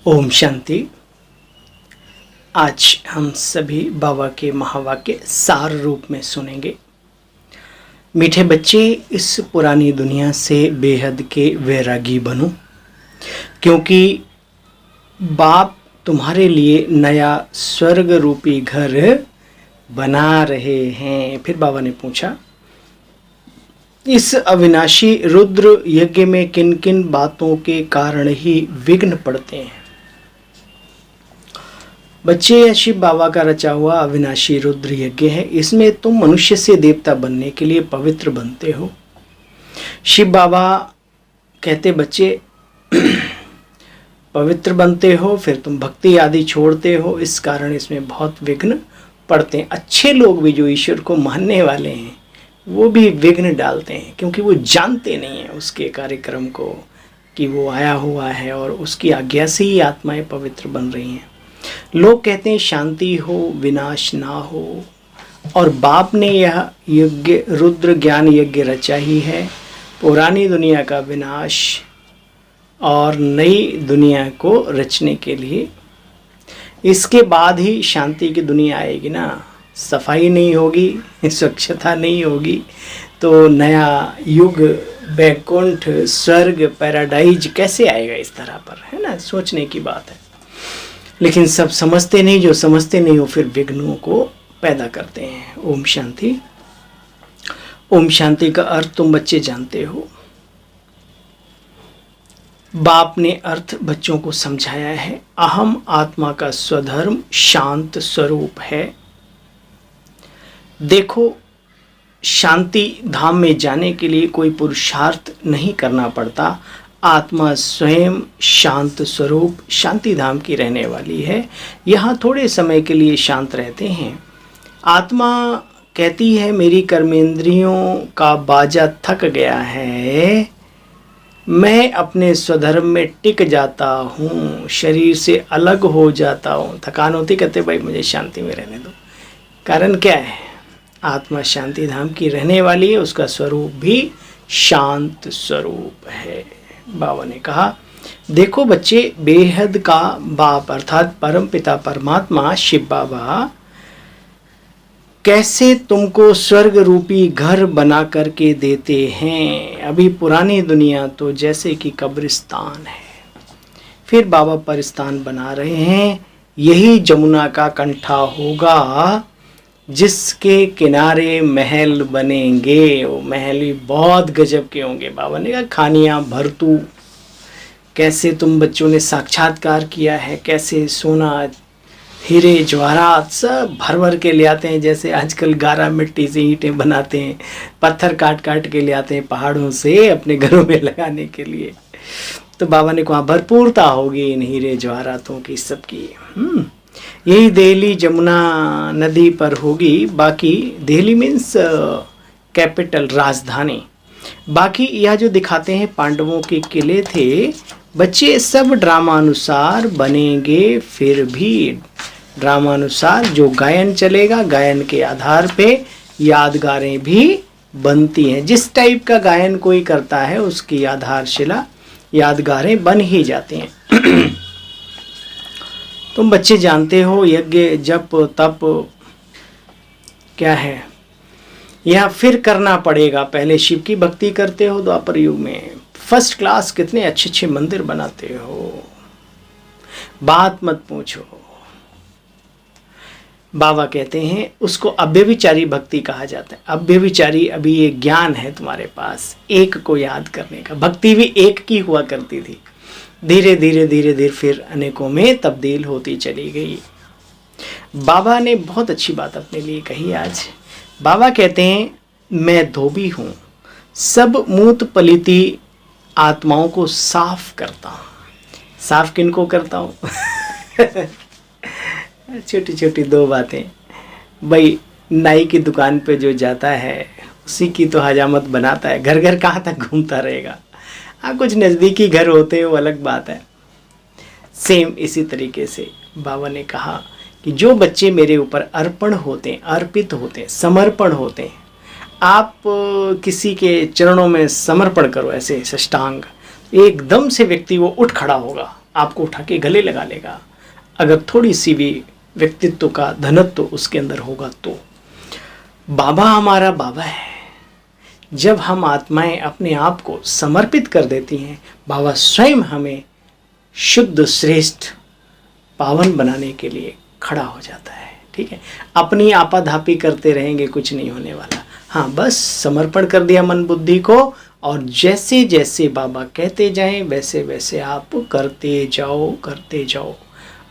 ओम शांति। आज हम सभी बाबा के महावाक्य सार रूप में सुनेंगे। मीठे बच्चे, इस पुरानी दुनिया से बेहद के वैरागी बनो, क्योंकि बाप तुम्हारे लिए नया स्वर्ग रूपी घर बना रहे हैं। फिर बाबा ने पूछा, इस अविनाशी रुद्र यज्ञ में किन किन बातों के कारण ही विघ्न पड़ते हैं? बच्चे, यह शिव बाबा का रचा हुआ अविनाशी रुद्र यज्ञ है। इसमें तुम मनुष्य से देवता बनने के लिए पवित्र बनते हो। शिव बाबा कहते, बच्चे पवित्र बनते हो, फिर तुम भक्ति आदि छोड़ते हो, इस कारण इसमें बहुत विघ्न पड़ते हैं। अच्छे लोग भी जो ईश्वर को मानने वाले हैं वो भी विघ्न डालते हैं, क्योंकि वो जानते नहीं हैं उसके कार्यक्रम को कि वो आया हुआ है और उसकी आज्ञा से ही आत्माएं पवित्र बन रही हैं। लोग कहते हैं शांति हो, विनाश ना हो, और बाप ने यह यज्ञ रुद्र ज्ञान यज्ञ रचा ही है, पुरानी दुनिया का विनाश और नई दुनिया को रचने के लिए। इसके बाद ही शांति की दुनिया आएगी ना। सफाई नहीं होगी, स्वच्छता नहीं होगी, तो नया युग, बैकुंठ, स्वर्ग, पैराडाइज कैसे आएगा इस तरह पर, है ना। सोचने की बात है, लेकिन सब समझते नहीं। जो समझते नहीं हो फिर विघ्नों को पैदा करते हैं। ओम शांति। ओम शांति का अर्थ तुम बच्चे जानते हो। बाप ने अर्थ बच्चों को समझाया है। अहम आत्मा का स्वधर्म शांत स्वरूप है। देखो, शांति धाम में जाने के लिए कोई पुरुषार्थ नहीं करना पड़ता। आत्मा स्वयं शांत स्वरूप शांति धाम की रहने वाली है। यहाँ थोड़े समय के लिए शांत रहते हैं। आत्मा कहती है, मेरी कर्मेंद्रियों का बाजा थक गया है, मैं अपने स्वधर्म में टिक जाता हूँ, शरीर से अलग हो जाता हूँ। थकान होती, कहते भाई मुझे शांति में रहने दो। कारण क्या है? आत्मा शांति धाम की रहने वाली है, उसका स्वरूप भी शांत स्वरूप है। बाबा ने कहा, देखो बच्चे, बेहद का बाप अर्थात परम पिता परमात्मा शिव बाबा कैसे तुमको स्वर्ग रूपी घर बना करके देते हैं। अभी पुरानी दुनिया तो जैसे कि कब्रिस्तान है, फिर बाबा परिस्तान बना रहे हैं। यही जमुना का कंठा होगा जिसके किनारे महल बनेंगे। वो महल भी बहुत गजब के होंगे। बाबा ने कहा, खानियाँ भरतू कैसे तुम बच्चों ने साक्षात्कार किया है, कैसे सोना हीरे जवाहरात सब भर भर के ले आते हैं। जैसे आजकल गारा मिट्टी से ईंटें बनाते हैं, पत्थर काट काट के ले आते हैं पहाड़ों से अपने घरों में लगाने के लिए। तो बाबा ने कहा भरपूरता होगी इन हीरे जवाहरातों की सबकी। यही दिल्ली जमुना नदी पर होगी। बाकी दिल्ली मीन्स कैपिटल, राजधानी। बाकी यह जो दिखाते हैं पांडवों के किले थे, बच्चे सब ड्रामानुसार बनेंगे। फिर भी ड्रामानुसार जो गायन चलेगा, गायन के आधार पे यादगारें भी बनती हैं। जिस टाइप का गायन कोई करता है उसकी आधारशिला यादगारें बन ही जाती हैं। तुम बच्चे जानते हो, यज्ञ जप तप क्या है, यह फिर करना पड़ेगा। पहले शिव की भक्ति करते हो द्वापर युग में, फर्स्ट क्लास कितने अच्छे अच्छे मंदिर बनाते हो, बात मत पूछो। बाबा कहते हैं उसको अव्यभिचारी भक्ति कहा जाता है। अव्यभिचारी, अभी ये ज्ञान है तुम्हारे पास एक को याद करने का। भक्ति भी एक की हुआ करती थी, धीरे धीरे धीरे धीरे फिर अनेकों में तब्दील होती चली गई। बाबा ने बहुत अच्छी बात अपने लिए कही आज। बाबा कहते हैं, मैं धोबी हूँ, सब मूत पलिती आत्माओं को साफ करता हूँ। साफ किनको करता हूँ? छोटी छोटी दो बातें। भाई, नाई की दुकान पे जो जाता है उसी की तो हजामत बनाता है। घर घर कहाँ तक घूमता रहेगा। हाँ, कुछ नज़दीकी घर होते हैं वो अलग बात है। सेम इसी तरीके से बाबा ने कहा कि जो बच्चे मेरे ऊपर अर्पण होते हैं, अर्पित होते हैं, समर्पण होते हैं, आप किसी के चरणों में समर्पण करो ऐसे साष्टांग, एकदम से व्यक्ति वो उठ खड़ा होगा। आपको उठा के गले लगा लेगा, अगर थोड़ी सी भी व्यक्तित्व का धनत्व उसके अंदर होगा तो। बाबा हमारा बाबा है। जब हम आत्माएं अपने आप को समर्पित कर देती हैं, बाबा स्वयं हमें शुद्ध श्रेष्ठ पावन बनाने के लिए खड़ा हो जाता है। ठीक है, अपनी आपाधापी करते रहेंगे कुछ नहीं होने वाला। हाँ, बस समर्पण कर दिया मन बुद्धि को, और जैसे जैसे बाबा कहते जाएं वैसे वैसे आप करते जाओ।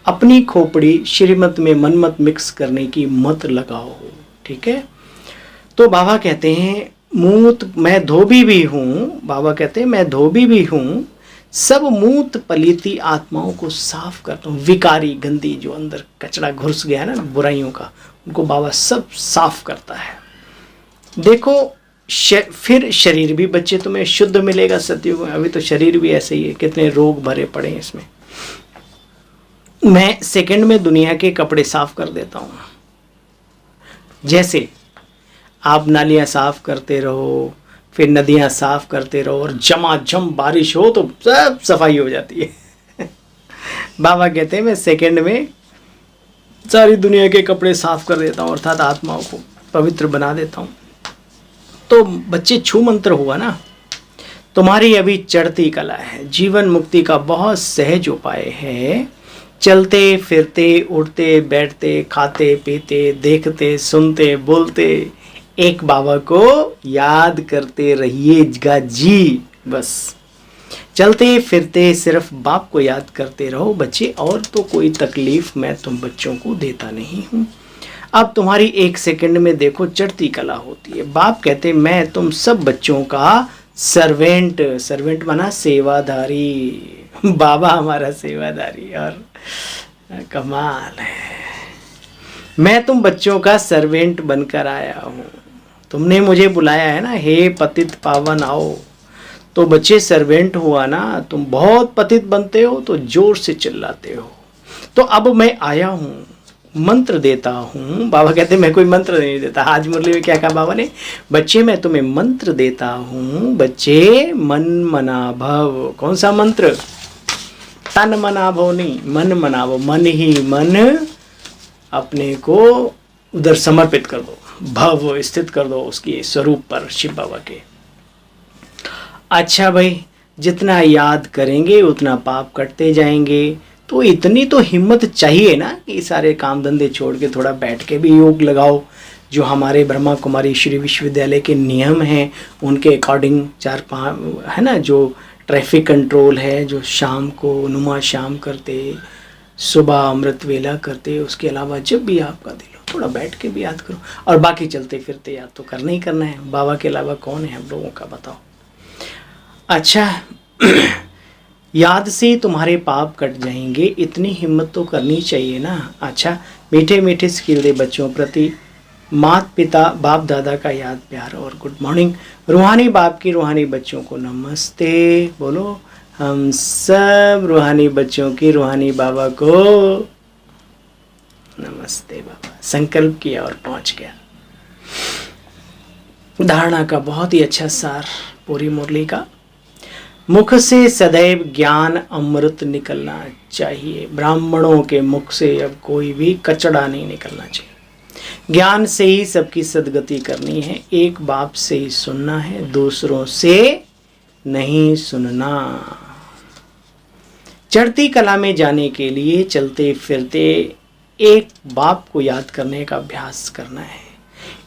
अपनी खोपड़ी श्रीमत में मनमत मिक्स करने की मत लगाओ। ठीक है, तो बाबा कहते हैं मूत मैं धोबी भी हूँ, बाबा कहते हैं मैं धोबी भी हूँ, सब मूत पलीती आत्माओं को साफ करता हूँ। विकारी गंदी जो अंदर कचरा घुस गया है ना बुराइयों का, उनको बाबा सब साफ करता है। देखो फिर शरीर भी बच्चे तुम्हें शुद्ध मिलेगा सतयुग में। अभी तो शरीर भी ऐसे ही है, कितने रोग भरे पड़े हैं इसमें। मैं सेकंड में दुनिया के कपड़े साफ कर देता हूँ। जैसे आप नालियाँ साफ करते रहो, फिर नदियाँ साफ करते रहो, और झमाझम बारिश हो तो सब सफाई हो जाती है। बाबा कहते हैं मैं सेकंड में सारी दुनिया के कपड़े साफ कर देता हूँ, अर्थात आत्माओं को पवित्र बना देता हूँ। तो बच्चे छू मंत्र हुआ ना, तुम्हारी अभी चढ़ती कला है, जीवन मुक्ति का बहुत सहज उपाय है। चलते फिरते उठते बैठते खाते पीते देखते सुनते बोलते एक बाबा को याद करते रहिएगा जी। बस चलते फिरते सिर्फ बाप को याद करते रहो बच्चे, और तो कोई तकलीफ मैं तुम बच्चों को देता नहीं हूँ। अब तुम्हारी एक सेकंड में देखो चढ़ती कला होती है। बाप कहते मैं तुम सब बच्चों का सर्वेंट, सर्वेंट माना सेवादारी, बाबा हमारा सेवादारी, और कमाल है। मैं तुम बच्चों का सर्वेंट बनकर आया हूँ। तुमने मुझे बुलाया है ना, हे पतित पावन आओ। तो बच्चे सर्वेंट हुआ ना, तुम बहुत पतित बनते हो तो जोर से चिल्लाते हो। तो अब मैं आया हूँ, मंत्र देता हूँ। बाबा कहते मैं कोई मंत्र नहीं देता। आज मुरली में क्या कहा बाबा ने, बच्चे मैं तुम्हें मंत्र देता हूँ। बच्चे मन मना भव। कौन सा मंत्र? तन मना भव नहीं, मन मना भव। मन ही मन अपने को उधर समर्पित कर दो, भव स्थित कर दो उसके स्वरूप पर, शिव बाबा के। अच्छा भाई, जितना याद करेंगे उतना पाप कटते जाएंगे। तो इतनी तो हिम्मत चाहिए ना कि सारे काम धंधे छोड़ के थोड़ा बैठ के भी योग लगाओ। जो हमारे ब्रह्मा कुमारी श्री विश्वविद्यालय के नियम हैं उनके अकॉर्डिंग 4-5 है ना, जो ट्रैफिक कंट्रोल है, जो शाम को नुमा शाम करते, सुबह अमृत वेला करते, उसके अलावा जब भी आपका दिल हो थोड़ा बैठ के भी याद करो। और बाकी चलते फिरते याद तो करना ही करना है। बाबा के अलावा कौन है हम लोगों का, बताओ। अच्छा याद से तुम्हारे पाप कट जाएंगे, इतनी हिम्मत तो करनी चाहिए ना। अच्छा, मीठे मीठे स्किल दे बच्चों प्रति, माता पिता बाप दादा का याद प्यार और गुड मॉर्निंग। रूहानी बाप की रूहानी बच्चों को नमस्ते बोलो। हम सब रूहानी बच्चों की रूहानी बाबा को नमस्ते। बाबा संकल्प किया और पहुंच गया। धारणा का बहुत ही अच्छा सार पूरी मुरली का। मुख से सदैव ज्ञान अमृत निकलना चाहिए। ब्राह्मणों के मुख से अब कोई भी कचड़ा नहीं निकलना चाहिए। ज्ञान से ही सबकी सदगति करनी है। एक बाप से ही सुनना है, दूसरों से नहीं सुनना। चढ़ती कला में जाने के लिए चलते फिरते एक बाप को याद करने का अभ्यास करना है।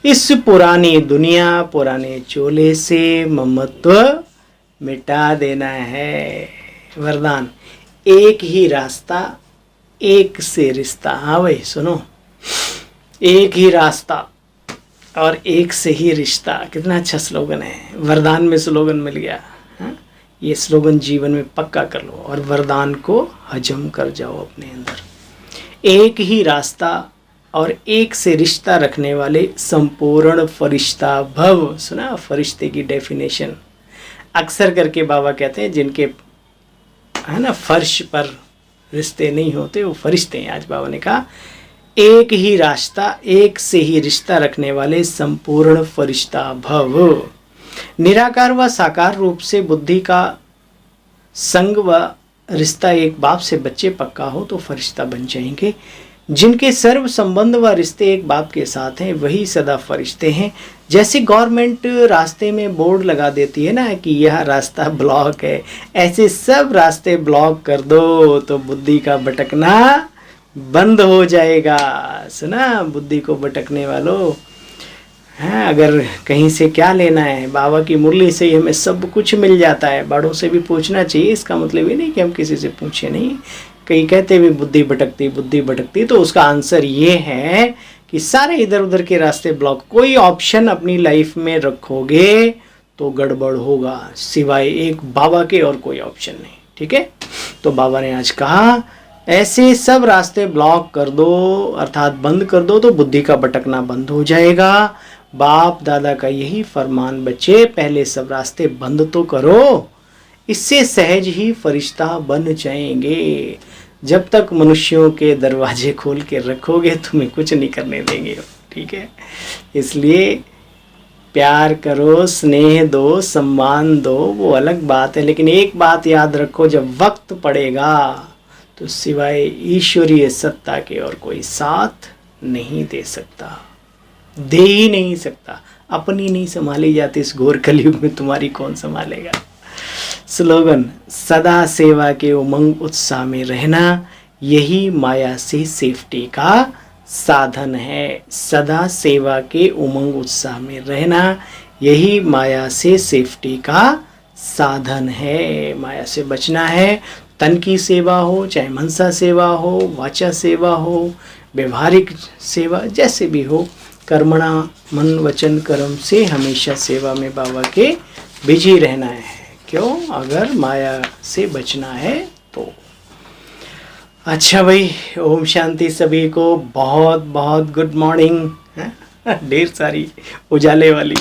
इस पुरानी दुनिया पुराने चोले से ममत्व मिटा देना है। वरदान, एक ही रास्ता एक से रिश्ता। हाँ भाई सुनो, एक ही रास्ता और एक से ही रिश्ता। कितना अच्छा स्लोगन है। वरदान में स्लोगन मिल गया। हाँ? ये स्लोगन जीवन में पक्का कर लो और वरदान को हजम कर जाओ अपने अंदर। एक ही रास्ता और एक से रिश्ता रखने वाले संपूर्ण फरिश्ता भव। सुना फरिश्ते की डेफिनेशन? अक्सर करके बाबा कहते हैं जिनके है ना फर्श पर रिश्ते नहीं होते वो फरिश्ते हैं। आज बाबा ने कहा एक ही रास्ता एक से ही रिश्ता रखने वाले संपूर्ण फरिश्ता भव। निराकार व साकार रूप से बुद्धि का संग व रिश्ता एक बाप से बच्चे पक्का हो तो फरिश्ता बन जाएंगे। जिनके सर्व संबंध व रिश्ते एक बाप के साथ हैं वही सदा फरिश्ते हैं। जैसे गवर्नमेंट रास्ते में बोर्ड लगा देती है ना कि यह रास्ता ब्लॉक है, ऐसे सब रास्ते ब्लॉक कर दो तो बुद्धि का भटकना बंद हो जाएगा। सुना बुद्धि को भटकने वालों, हैं अगर कहीं से क्या लेना है, बाबा की मुरली से ही हमें सब कुछ मिल जाता है। बड़ों से भी पूछना चाहिए, इसका मतलब ये नहीं कि हम किसी से पूछे नहीं। कई कहते भी बुद्धि भटकती, तो उसका आंसर ये है कि सारे इधर उधर के रास्ते ब्लॉक। कोई ऑप्शन अपनी लाइफ में रखोगे तो गड़बड़ होगा, सिवाय एक बाबा के और कोई ऑप्शन नहीं। ठीक है, तो बाबा ने आज कहा ऐसे सब रास्ते ब्लॉक कर दो, अर्थात बंद कर दो, तो बुद्धि का भटकना बंद हो जाएगा। बाप दादा का यही फरमान बच्चे, पहले सब रास्ते बंद तो करो, इससे सहज ही फरिश्ता बन जाएंगे। जब तक मनुष्यों के दरवाजे खोल के रखोगे तुम्हें कुछ नहीं करने देंगे। ठीक है, इसलिए प्यार करो, स्नेह दो, सम्मान दो, वो अलग बात है। लेकिन एक बात याद रखो, जब वक्त पड़ेगा तो सिवाय ईश्वरीय सत्ता के और कोई साथ नहीं दे सकता, दे ही नहीं सकता। अपनी नहीं संभाली जाती इस घोर कलयुग में, तुम्हारी कौन संभालेगा। स्लोगन, सदा सेवा के उमंग उत्साह में रहना यही माया से सेफ्टी का साधन है। सदा सेवा के उमंग उत्साह में रहना यही माया से सेफ्टी का साधन है। माया से बचना है, तन की सेवा हो, चाहे मनसा सेवा हो, वाचा सेवा हो, व्यवहारिक सेवा, जैसे भी हो, कर्मणा मन वचन कर्म से हमेशा सेवा में बाबा के बिजी रहना है। क्यों? अगर माया से बचना है तो। अच्छा भाई, ओम शांति सभी को। बहुत बहुत गुड मॉर्निंग। ढेर सारी उजाले वाली